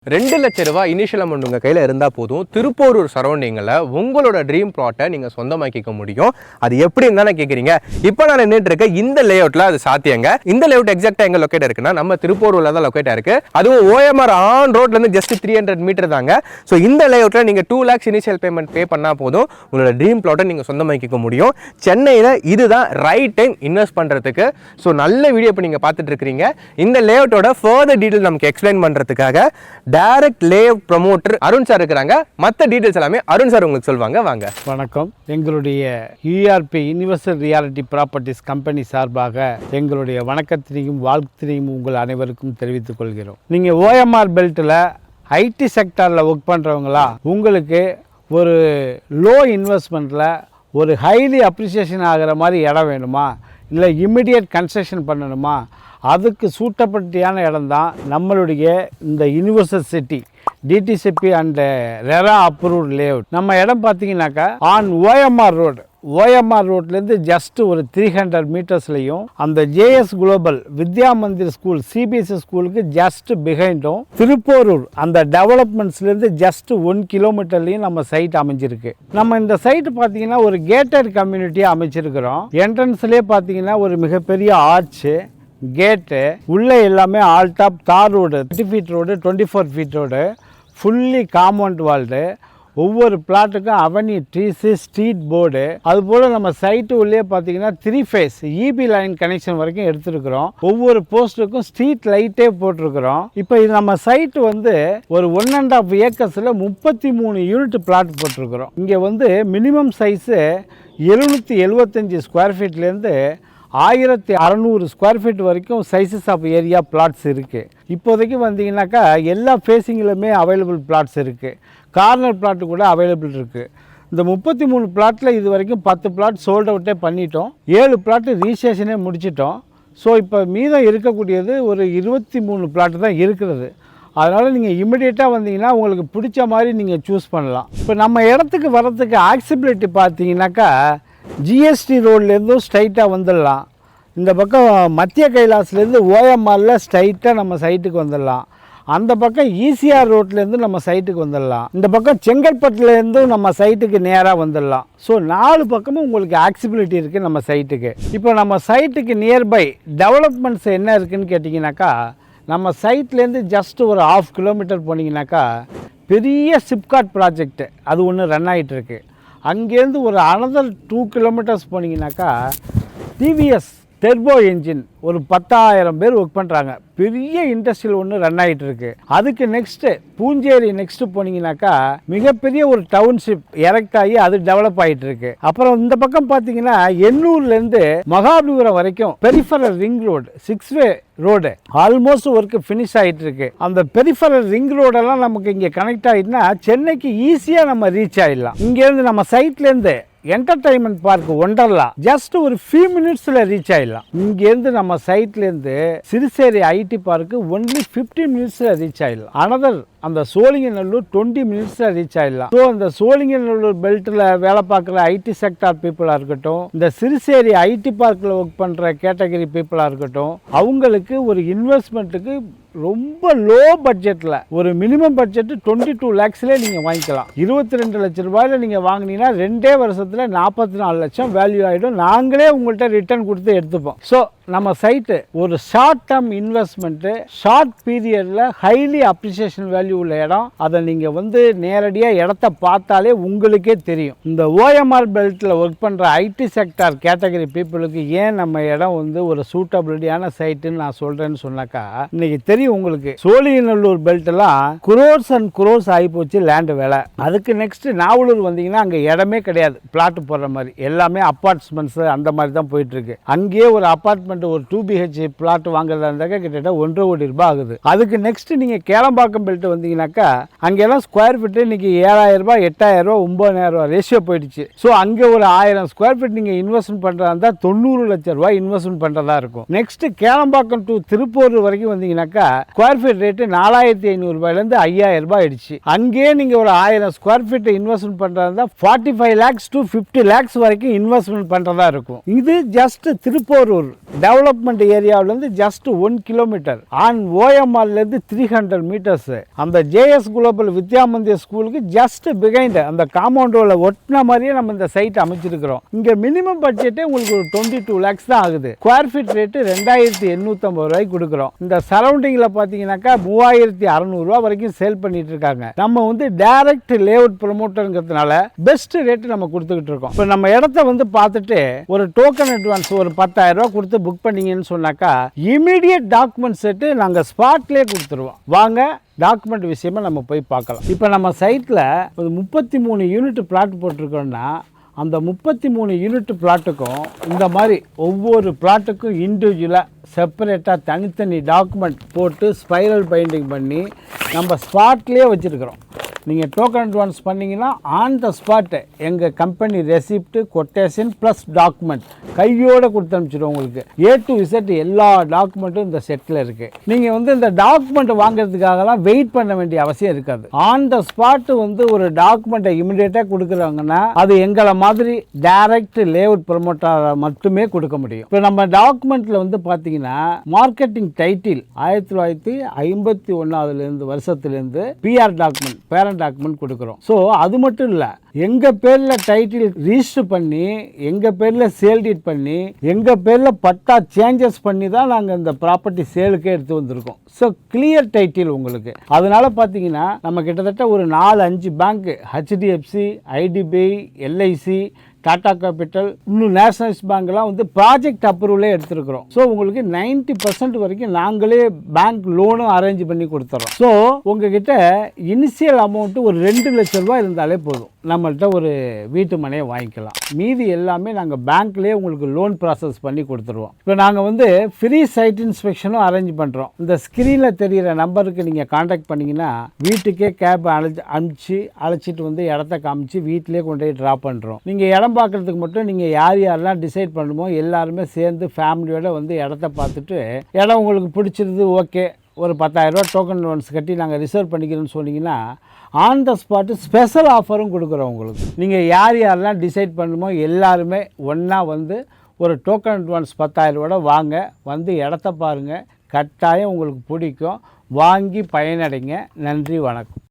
2 லட்ச ரூபாய் initial amount உங்கள் கையில் இருந்தால் போதும் திருப்போரூர் சரௌண்டிங்கில் உங்களோட ட்ரீம் பிளாட்டை நீங்கள் சொந்தமாக்கிக்க முடியும். அது எப்படின்னு தானே கேட்குறீங்க. இப்போ நான் நின்றுட்டு இருக்க இந்த லேஅவுட்டில் அது சாத்தியங்க. இந்த லேஅவுட் எக்ஸாக்டாக எங்கே லொக்கேட் இருக்குன்னா நம்ம திருப்போரூரில் தான் லொக்கேட் இருக்கு. அதுவும் OMR ஆன் ரோட்லேருந்து ஜஸ்ட் 300 மீட்டர் தாங்க. ஸோ இந்த லேஅவுட்டில் நீங்கள் 2 lakhs இனிஷியல் பேமெண்ட் பே பண்ணால் போதும் உங்களோட ட்ரீம் பிளாட்டை நீங்கள் சொந்தமாக்கிக்க முடியும். சென்னையில் இதுதான் ரைட் டைம் இன்வெஸ்ட் பண்ணுறதுக்கு. ஸோ நல்ல வீடியோ இப்போ நீங்கள் பார்த்துட்டு இருக்கிறீங்க. இந்த லேஅவுட்டோட ஃபர்தர் டீட்டெயில் நமக்கு எக்ஸ்பிளைன் பண்ணுறதுக்காக direct layout promoter Arun sir இருக்கிறாங்க. மற்ற டீடைல்ஸ் எல்லாமே அருண் சார் உங்களுக்கு சொல்வாங்க. வாங்க. வணக்கம். எங்களுடைய URP universal reality properties company சார்பாக எங்களுடைய வணக்கத்தினையும் வாழ்த்தினையும் உங்கள் அனைவருக்கும் தெரிவித்துக் கொள்கிறோம். நீங்கள் OMR பெல்ட்டில் IT செக்டாரில் ஒர்க் பண்ணுறவங்களா, உங்களுக்கு ஒரு லோ இன்வெஸ்ட்மெண்ட்டில் ஒரு ஹைலி அப்ரிசியேஷன் ஆகிற மாதிரி இடம் வேணுமா, இல்லை இம்மிடியட் கன்ஸ்ட்ரக்ஷன் பண்ணணுமா, அதுக்கு சூட்டப்பட்டியான இடம் தான் நம்மளுடைய இந்த universal city DTCP and RERA approved layout. நம்ம இடம் பார்த்தீங்கன்னாக்கா ஆன் OMR ரோட்லேருந்து ஜஸ்ட் ஒரு 300 மீட்டர்ஸ்லையும் அந்த JS global Vidya Mandir school CBSE ஸ்கூலுக்கு ஜஸ்ட் பிஹைண்டும் திருப்போரூர் அந்த டெவலப்மெண்ட்ஸ்லேருந்து ஜஸ்ட் 1 கிலோமீட்டர்லையும் நம்ம சைட் அமைஞ்சிருக்கு. நம்ம இந்த சைட்டு பார்த்தீங்கன்னா ஒரு கேட்டட் கம்யூனிட்டியாக அமைச்சிருக்கிறோம். என்ட்ரன்ஸ்லேயே பார்த்தீங்கன்னா ஒரு மிகப்பெரிய ஆர்ச்சு, கேட்டு, உள்ளே எல்லாமே all top tar road, 30 feet road, 24 feet road, fully compound walled, ஒவ்வொரு பிளாட்டுக்கும் அவனி ட்ரீஸு, ஸ்ட்ரீட் போர்டு, அதுபோல் நம்ம சைட்டு உள்ளே பார்த்தீங்கன்னா 3 ஃபேஸ் EB லைன் கனெக்ஷன் வரைக்கும் எடுத்துருக்குறோம். ஒவ்வொரு போஸ்ட்டுக்கும் ஸ்ட்ரீட் லைட்டே போட்டிருக்கிறோம். இப்போ இது நம்ம சைட்டு ஒரு 1.5 ஏக்கர்ஸில் 33 யூனிட் பிளாட் போட்டிருக்கிறோம். இங்கே மினிமம் சைஸு 775 ஸ்கொயர் ஃபீட்லேருந்து 1600 ஸ்கொயர் ஃபீட் வரைக்கும் சைஸஸ் ஆஃப் ஏரியா பிளாட்ஸ் இருக்குது. இப்போதைக்கு வந்தீங்கன்னாக்கா எல்லா ஃபேஸிங்கிலுமே அவைலபிள் பிளாட்ஸ் இருக்குது. கார்னர் பிளாட்டு கூட அவைலபிள் இருக்குது. இந்த 33 பிளாட்டில் இது வரைக்கும் 10 பிளாட் சோல்ட் அவுட்டே பண்ணிட்டோம். 7 பிளாட்டு ரிஜிஸ்ட்ரேஷனே முடிச்சிட்டோம். ஸோ இப்போ மீதம் இருக்கக்கூடியது ஒரு 23 பிளாட்டு தான் இருக்கிறது. அதனால் நீங்கள் இமிடியேட்டாக வந்தீங்கன்னா உங்களுக்கு பிடிச்ச மாதிரி நீங்கள் சூஸ் பண்ணலாம். இப்போ நம்ம இடத்துக்கு வரத்துக்கு ஆக்சிபிலிட்டி பார்த்தீங்கன்னாக்கா GST ரோட்லேருந்தும் ஸ்ட்ரைட்டாக வந்துடலாம். இந்த பக்கம் மத்திய கைலாஸ்லேருந்து OMRல ஸ்ட்ரைட்டாக நம்ம சைட்டுக்கு வந்துடலாம். அந்த பக்கம் ECR ரோட்லேருந்து நம்ம சைட்டுக்கு வந்துடலாம். இந்த பக்கம் செங்கல்பட்டுலேருந்தும் நம்ம சைட்டுக்கு நேராக வந்துடலாம். ஸோ 4 பக்கமும் உங்களுக்கு ஆக்சிபிலிட்டி இருக்குது நம்ம சைட்டுக்கு. இப்போ நம்ம சைட்டுக்கு நியர்பை டெவலப்மெண்ட்ஸ் என்ன இருக்குதுன்னு கேட்டிங்கனாக்கா, நம்ம சைட்லேருந்து ஜஸ்ட் ஒரு 1/2 கிலோமீட்டர் போனீங்கன்னாக்கா பெரிய சிப்காட் ப்ராஜெக்ட் அது ஒன்று ரன் ஆகிட்டுருக்கு. அங்கேருந்து ஒரு அனதர் 2 கிலோமீட்டர்ஸ் போனீங்கன்னாக்கா TVS டெர்போ என்ஜின் ஒரு 10,000 பேர் ஒர்க் பண்ணுறாங்க. பெரிய இண்டஸ்ட்ரியல் ஒன்று ரன் ஆகிட்டு இருக்கு. அதுக்கு நெக்ஸ்ட்டு பூஞ்சேரி நெக்ஸ்ட்டு போனீங்கன்னாக்கா மிகப்பெரிய ஒரு டவுன்ஷிப் எரெக்ட் ஆகி அது டெவலப் ஆகிட்டு இருக்கு. அப்புறம் இந்த பக்கம் பார்த்தீங்கன்னா எண்ணூர்லேருந்து மகாபலிபுரம் வரைக்கும் பெரிஃபரல் ரிங் ரோடு 6 வே ரோடு ஆல்மோஸ்ட் ஒர்க் ஃபினிஷ் ஆகிட்டு இருக்கு. அந்த பெரிஃபரல் ரிங் ரோடெல்லாம் நமக்கு இங்கே கனெக்ட் ஆகிட்டுனா சென்னைக்கு ஈஸியாக நம்ம ரீச் ஆகிடலாம். இங்கேருந்து நம்ம சைட்லேருந்து என்டர்டைன்மெண்ட் பார்க் ஒண்டர்லா ஜஸ்ட் ஒரு ஃபியூ மினிட்ஸில் ரீச் ஆகிடலாம். இங்கேருந்து நம்ம சைட்லேருந்து சிறுசேரி IT பார்க்கு ஒன்லி 15 மினிட்ஸில் ரீச் ஆகிடலாம். அனதர் அந்த சோழிங்கநல்லூர் 20 மினிட்ஸில் ரீச் ஆகிடலாம். ஸோ அந்த சோழிங்கநல்லூர் பெல்ட்டில் வேலை பார்க்குற IT செக்டார் பீப்புளாக இருக்கட்டும், இந்த சிறுசேரி IT பார்க்கில் ஒர்க் பண்ணுற கேட்டகரி பீப்புளாக இருக்கட்டும், அவங்களுக்கு ஒரு இன்வெஸ்ட்மெண்ட்டுக்கு ரொம்ப லோ பட்ஜெட்டில் ஒரு மினிமம் பட்ஜெட்டு 22 lakhsலேயே நீங்கள் வாங்கிக்கலாம். 22 லட்ச ரூபாயில் நீங்கள் வாங்கினீங்கன்னா 2 வருஷத்தில் 44 லட்சம் வேல்யூ ஆகிடும். நாங்களே உங்கள்கிட்ட ரிட்டர்ன் கொடுத்து எடுத்துப்போம். ஸோ நம்ம சைட்டு ஒரு ஷார்ட் டேர்ம் இன்வெஸ்ட்மெண்ட்டு, ஷார்ட் பீரியடில் ஹைலி அப்ரிசியேஷன் வேல்யூ உள்ள இடம். அதை நீங்கள் நேரடியாக இடத்த பார்த்தாலே உங்களுக்கே தெரியும். இந்த OMR பெல்ட்டில் ஒர்க் பண்ணுற IT செக்டார் கேட்டகரி பீப்புளுக்கு ஏன் நம்ம இடம் ஒரு சூட்டபிலிட்டியான சைட்டுன்னு நான் சொல்கிறேன்னு சொன்னாக்கா, இன்னைக்கு தெரியும் உங்களுக்கு சோழிங்கநல்லூர் பெல்ட்டெல்லாம் குரோர்ஸ் அண்ட் குரோர்ஸ் ஆகிப்போச்சு லேண்டு வேலை. அதுக்கு நெக்ஸ்ட் நாவலூர் வந்தீங்கன்னா அங்கே இடமே கிடையாது பிளாட்டு போடுற மாதிரி, எல்லாமே அப்பார்ட்மெண்ட்ஸ் அந்த மாதிரி தான் போயிட்டு இருக்கு. அங்கேயே ஒரு அப்பார்ட்மெண்ட் ஒரு 2 BH பிளாட் வாங்குறதா இருந்தாக்கா கிட்டத்தட்ட 1.5 கோடி ரூபாய் ஆகுது. அதுக்கு நெக்ஸ்ட் நீங்கள் கேளம்பாக்கம் பெல்ட் வந்தீங்கன்னாக்கா அங்கெல்லாம் ஸ்கொயர் ஃபீட் இன்னைக்கு 7,000 ரூபாய், 8,000 ரூபாய், 9,000 ரூபாய் ரேஷியோ போயிடுச்சு. ஸோ அங்கே ஒரு 1000 ஸ்கொயர் ஃபீட் நீங்கள் இன்வெஸ்ட்மெண்ட் பண்ணுறதா இருந்தால் 90 லட்சம் ரூபாய் இன்வெஸ்ட்மெண்ட் பண்ணுறதா இருக்கும். நெக்ஸ்ட் கேளம்பாக்கம் டு திருப்பூர் வரைக்கும் வந்தீங்கன்னாக்கா ஸ்கொயர் ஃபீட் ரேட்டு 4,500 ரூபாயிலேருந்து 5,000 ரூபாய் ஆயிடுச்சு. அங்கேயே நீங்கள் ஒரு 1000 ஸ்கொயர் ஃபீட் இன்வெஸ்ட்மெண்ட் பண்ணுறதா இருந்தால் 45 lakhs to 50 lakhs வரைக்கும் இன்வெஸ்ட்மெண்ட் பண்ணுறதா இருக்கும். இது ஜஸ்ட் திருப்பூர் டெவலப்மெண்ட் ஏரியாவிலேருந்து ஜஸ்ட் 1 கிலோமீட்டர் ஆன் ஓஎம்ஆர்லேருந்து 300 மீட்டர்ஸ். அந்த ஜேஎஸ் குளோபல் வித்யாமந்திய ஸ்கூலுக்கு ஜஸ்ட் பிகைண்ட் அந்த காம்பவுண்டோட ஒட்டின மாதிரியே நம்ம இந்த சைட் அமைச்சிருக்கிறோம். இங்கே மினிமம் பட்ஜெட்டே உங்களுக்கு ஒரு 22 lakhs தான் ஆகுது. ஸ்கொயர் ஃபீட் ரேட்டு 2850 ரூபாய்க்கு கொடுக்குறோம். இந்த சரௌண்டிங்கில் பார்த்தீங்கன்னாக்கா 3600 ரூபா வரைக்கும் சேல் பண்ணிட்டு இருக்காங்க. நம்ம வந்து டைரக்ட் லேஅவுட் ப்ரொமோட்டருங்கிறதுனால பெஸ்ட் ரேட்டு நம்ம கொடுத்துக்கிட்டு இருக்கோம். இப்போ நம்ம இடத்த வந்து பார்த்துட்டு ஒரு டோக்கன் அட்வான்ஸ் ஒரு 10,000 ரூபா கொடுத்து புக் பண்ணீங்கன்னு சொன்னாக்கா இமீடியட் டாக்குமெண்ட் செட்டு நாங்கள் ஸ்பாட்லேயே கொடுத்துருவோம். வாங்க டாக்குமெண்ட் விஷயமா நம்ம போய் பார்க்கலாம். இப்போ நம்ம சைட்டில் ஒரு 33 யூனிட் பிளாட் போட்டிருக்கோம்னா அந்த 33 யூனிட் பிளாட்டுக்கும் இந்த மாதிரி ஒவ்வொரு பிளாட்டுக்கும் இண்டிவிஜுவலாக செப்பரேட்டாக தனித்தனி டாக்குமெண்ட் போட்டு ஸ்பைரல் பைண்டிங் பண்ணி நம்ம ஸ்பாட்லேயே வச்சுருக்கிறோம். நீங்கள் டோக்கன் அட்வான்ஸ் பண்ணிங்கன்னா ஆன் த ஸ்பாட்டு எங்கள் company receipt quotation plus document கையோடு கொடுத்து அனுப்பிச்சிடுவோம். உங்களுக்கு A to Z எல்லா டாக்குமெண்ட்டும் இந்த செட்டில் இருக்குது. நீங்கள் வந்து இந்த டாக்குமெண்ட் வாங்குறதுக்காகலாம் வெயிட் பண்ண வேண்டிய அவசியம் இருக்காது. ஆன் த ஸ்பாட்டு வந்து ஒரு டாக்குமெண்ட்டை இமிடியேட்டாக கொடுக்குறாங்கன்னா அது எங்களை மாதிரி டைரக்ட் லேஅவுட் ப்ரொமோட்டரை மட்டுமே கொடுக்க முடியும். இப்போ நம்ம டாக்குமெண்ட்டில் வந்து பார்த்தீங்கன்னா மார்க்கெட்டிங் டைட்டில் 1951 வருஷத்துலேருந்து பிஆர் டாக்குமெண்ட் பேரண்ட் டாக்குமெண்ட் கொடுக்குறோம். ஸோ அது மட்டும் இல்லை, எங்கள் பேரில் டைட்டில் ரிஜிஸ்டர் பண்ணி எங்கள் பேரில் சேல் டீட் பண்ணி எங்கள் பேரில் பட்டா சேஞ்சஸ் பண்ணி தான் நாங்கள் இந்த ப்ராப்பர்ட்டி சேலுக்கே எடுத்து வந்திருக்கோம். ஸோ கிளியர் டைட்டில் உங்களுக்கு. அதனால் பார்த்தீங்கன்னா நம்ம கிட்டத்தட்ட ஒரு 4-5 பேங்க்கு HDFC, IDBI, LIC, Tata capital, இன்னும் நேஷனலைஸ் பேங்க்லாம் வந்து ப்ராஜெக்ட் அப்ரூவலே எடுத்துருக்குறோம். ஸோ உங்களுக்கு 90% வரைக்கும் நாங்களே பேங்க் லோனும் அரேஞ்ச் பண்ணி கொடுத்துட்றோம். ஸோ உங்ககிட்ட இனிஷியல் அமௌண்ட்டு ஒரு 2 லட்ச ரூபா இருந்தாலே போதும், நம்மள்கிட்ட ஒரு வீட்டு மனையை வாங்கிக்கலாம். மீதி எல்லாமே நாங்கள் பேங்க்லேயே உங்களுக்கு லோன் ப்ராசஸ் பண்ணி கொடுத்துருவோம். இப்போ நாங்கள் வந்து ஃப்ரீ சைட் இன்ஸ்பெக்ஷனும் அரேஞ்ச் பண்ணுறோம். இந்த ஸ்க்ரீனில் தெரிகிற நம்பருக்கு நீங்கள் காண்டாக்ட் பண்ணிங்கன்னா வீட்டுக்கே கேப் அழைச்சிட்டு வந்து இடத்த காமிச்சு வீட்டிலே கொண்டு போய் ட்ராப் பண்ணுறோம். நீங்கள் இடம் பார்க்குறதுக்கு மட்டும் நீங்கள் யாரெல்லாம் டிசைட் பண்ணுமோ எல்லாருமே சேர்ந்து ஃபேமிலியோட வந்து இடத்த பார்த்துட்டு இடம் உங்களுக்கு பிடிச்சிருது ஓகே ஒரு 10,000 ரூபா டோக்கன் அட்வான்ஸ் கட்டி நாங்கள் ரிசர்வ் பண்ணிக்கிறோன்னு சொன்னீங்கன்னா ஆன் த ஸ்பாட்டு ஸ்பெஷல் ஆஃபரும் கொடுக்குறோம் உங்களுக்கு. நீங்கள் யாரெல்லாம் டிசைட் பண்ணுமோ எல்லாருமே ஒன்றா வந்து ஒரு டோக்கன் அட்வான்ஸ் 10,000 ரூபா வாங்க, வந்து இடத்த பாருங்கள், கட்டாயம் உங்களுக்கு பிடிக்கும், வாங்கி பயனடைங்க. நன்றி, வணக்கம்.